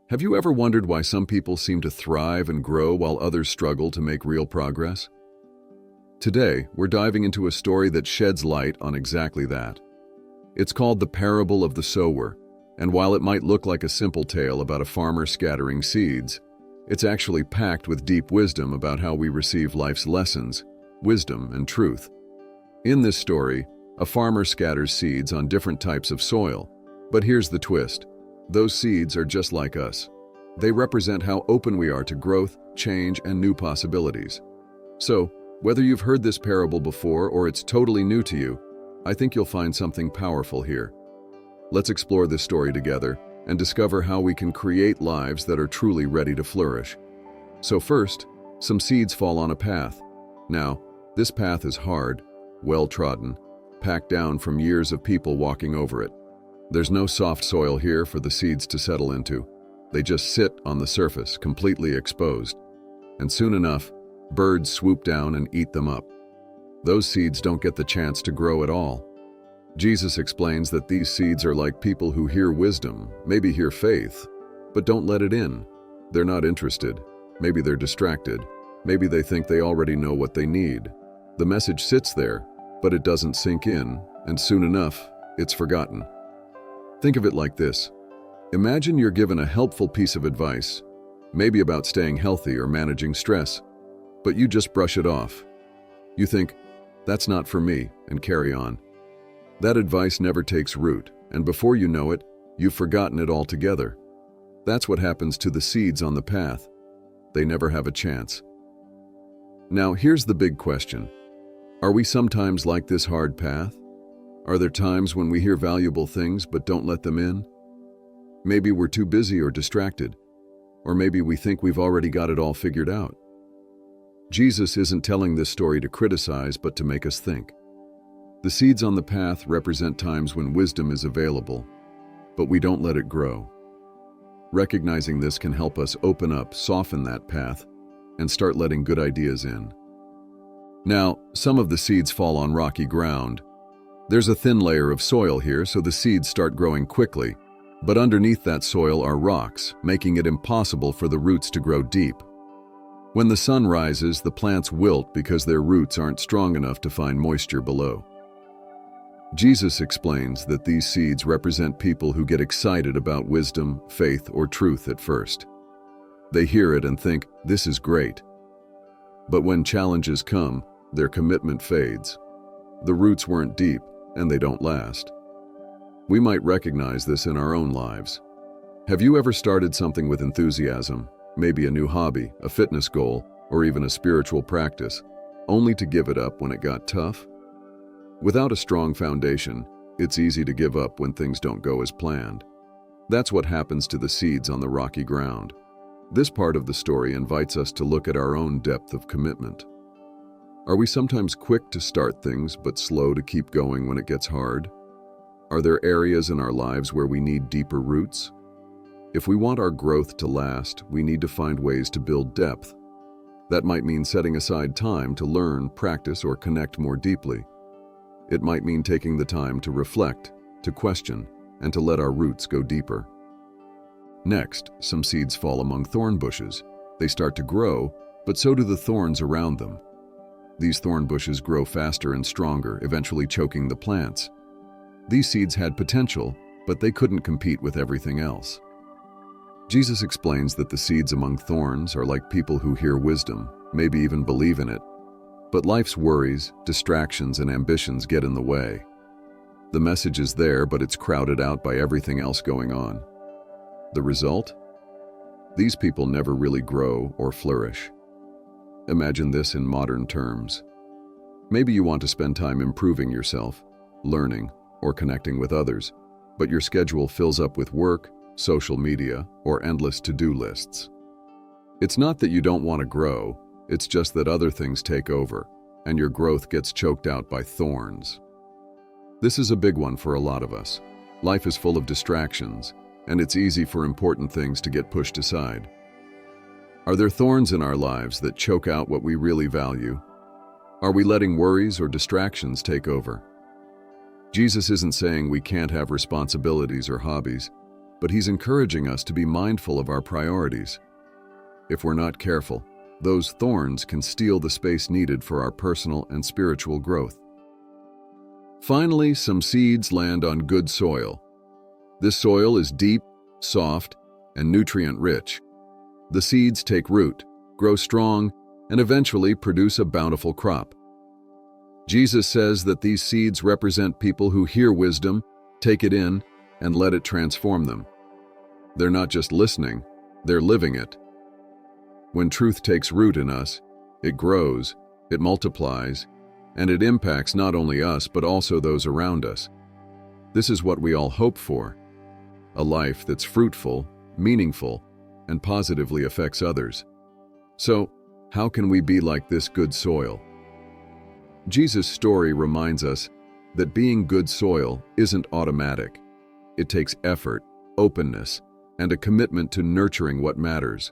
Have you ever wondered why some people seem to thrive and grow while others struggle to make real progress? Today, we're diving into a story that sheds light on exactly that. It's called the Parable of the Sower, and while it might look like a simple tale about a farmer scattering seeds, it's actually packed with deep wisdom about how we receive life's lessons, wisdom, and truth. In this story, a farmer scatters seeds on different types of soil, but here's the twist. Those seeds are just like us. They represent how open we are to growth, change, and new possibilities. So, whether you've heard this parable before or it's totally new to you, I think you'll find something powerful here. Let's explore this story together and discover how we can create lives that are truly ready to flourish. So first, some seeds fall on a path. Now, this path is hard, well-trodden, packed down from years of people walking over it. There's no soft soil here for the seeds to settle into. They just sit on the surface, completely exposed. And soon enough, birds swoop down and eat them up. Those seeds don't get the chance to grow at all. Jesus explains that these seeds are like people who hear wisdom, maybe hear faith, but don't let it in. They're not interested. Maybe they're distracted. Maybe they think they already know what they need. The message sits there, but it doesn't sink in, and soon enough, it's forgotten. Think of it like this. Imagine you're given a helpful piece of advice, maybe about staying healthy or managing stress, but you just brush it off. You think, that's not for me, and carry on. That advice never takes root, and before you know it, you've forgotten it altogether. That's what happens to the seeds on the path. They never have a chance. Now, here's the big question. Are we sometimes like this hard path? Are there times when we hear valuable things but don't let them in? Maybe we're too busy or distracted, or maybe we think we've already got it all figured out. Jesus isn't telling this story to criticize, but to make us think. The seeds on the path represent times when wisdom is available, but we don't let it grow. Recognizing this can help us open up, soften that path, and start letting good ideas in. Now, some of the seeds fall on rocky ground. There's a thin layer of soil here, so the seeds start growing quickly, but underneath that soil are rocks, making it impossible for the roots to grow deep. When the sun rises, the plants wilt because their roots aren't strong enough to find moisture below. Jesus explains that these seeds represent people who get excited about wisdom, faith, or truth at first. They hear it and think, this is great. But when challenges come, their commitment fades. The roots weren't deep, and they don't last. We might recognize this in our own lives. Have you ever started something with enthusiasm, maybe a new hobby, a fitness goal, or even a spiritual practice, only to give it up when it got tough? Without a strong foundation, it's easy to give up when things don't go as planned. That's what happens to the seeds on the rocky ground. This part of the story invites us to look at our own depth of commitment. Are we sometimes quick to start things but slow to keep going when it gets hard? Are there areas in our lives where we need deeper roots? If we want our growth to last, we need to find ways to build depth. That might mean setting aside time to learn, practice, or connect more deeply. It might mean taking the time to reflect, to question, and to let our roots go deeper. Next, some seeds fall among thorn bushes. They start to grow, but so do the thorns around them. These thorn bushes grow faster and stronger, eventually choking the plants. These seeds had potential, but they couldn't compete with everything else. Jesus explains that the seeds among thorns are like people who hear wisdom, maybe even believe in it, but life's worries, distractions, and ambitions get in the way. The message is there, but it's crowded out by everything else going on. The result? These people never really grow or flourish. Imagine this in modern terms. Maybe you want to spend time improving yourself, learning, or connecting with others, but your schedule fills up with work, social media, or endless to-do lists. It's not that you don't want to grow, it's just that other things take over, and your growth gets choked out by thorns. This is a big one for a lot of us. Life is full of distractions, and it's easy for important things to get pushed aside. Are there thorns in our lives that choke out what we really value? Are we letting worries or distractions take over? Jesus isn't saying we can't have responsibilities or hobbies. but he's encouraging us to be mindful of our priorities. If we're not careful, those thorns can steal the space needed for our personal and spiritual growth. Finally, some seeds land on good soil. This soil is deep, soft, and nutrient-rich. The seeds take root, grow strong, and eventually produce a bountiful crop. Jesus says that these seeds represent people who hear wisdom, take it in, and let it transform them. They're not just listening, they're living it. When truth takes root in us, it grows, it multiplies, and it impacts not only us but also those around us. This is what we all hope for: a life that's fruitful, meaningful, and positively affects others. So, how can we be like this good soil? Jesus' story reminds us that being good soil isn't automatic. It takes effort, openness, and a commitment to nurturing what matters.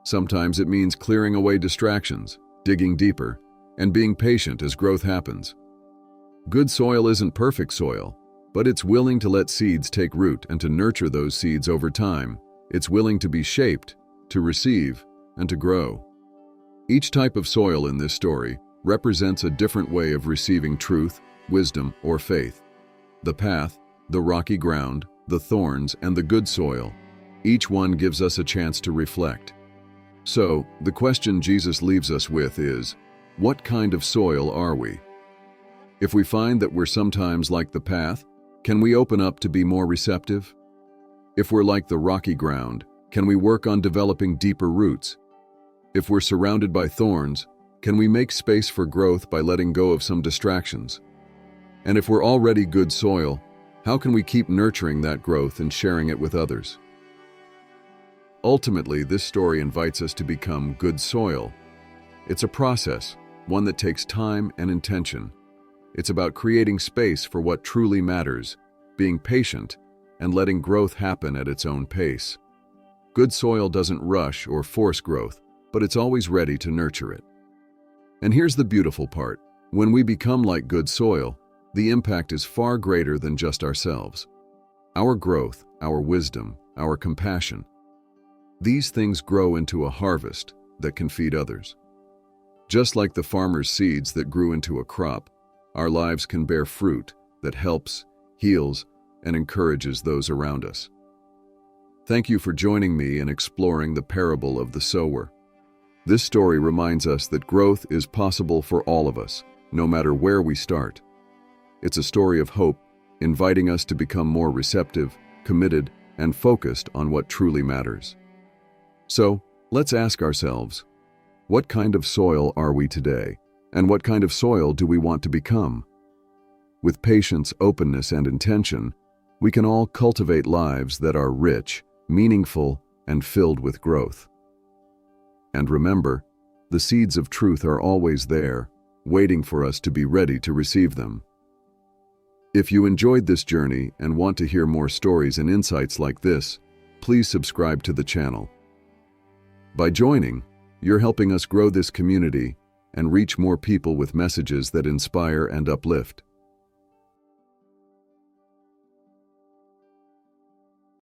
Sometimes it means clearing away distractions, digging deeper, and being patient as growth happens. Good soil isn't perfect soil, but it's willing to let seeds take root and to nurture those seeds over time. It's willing to be shaped, to receive, and to grow. Each type of soil in this story represents a different way of receiving truth, wisdom, or faith. The path, the rocky ground, the thorns, and the good soil, each one gives us a chance to reflect. So, the question Jesus leaves us with is, what kind of soil are we? If we find that we're sometimes like the path, can we open up to be more receptive? If we're like the rocky ground, can we work on developing deeper roots? If we're surrounded by thorns, can we make space for growth by letting go of some distractions? And if we're already good soil, how can we keep nurturing that growth and sharing it with others? Ultimately, this story invites us to become good soil. It's a process, one that takes time and intention. It's about creating space for what truly matters, being patient, and letting growth happen at its own pace. Good soil doesn't rush or force growth, but it's always ready to nurture it. And here's the beautiful part. When we become like good soil, the impact is far greater than just ourselves. Our growth, our wisdom, our compassion, these things grow into a harvest that can feed others. Just like the farmer's seeds that grew into a crop, our lives can bear fruit that helps, heals, and encourages those around us. Thank you for joining me in exploring the parable of the sower. This story reminds us that growth is possible for all of us, no matter where we start. It's a story of hope, inviting us to become more receptive, committed, and focused on what truly matters. So, let's ask ourselves, what kind of soil are we today? And what kind of soil do we want to become? With patience, openness, and intention, we can all cultivate lives that are rich, meaningful, and filled with growth. And remember, the seeds of truth are always there, waiting for us to be ready to receive them. If you enjoyed this journey and want to hear more stories and insights like this, please subscribe to the channel. By joining, you're helping us grow this community and reach more people with messages that inspire and uplift.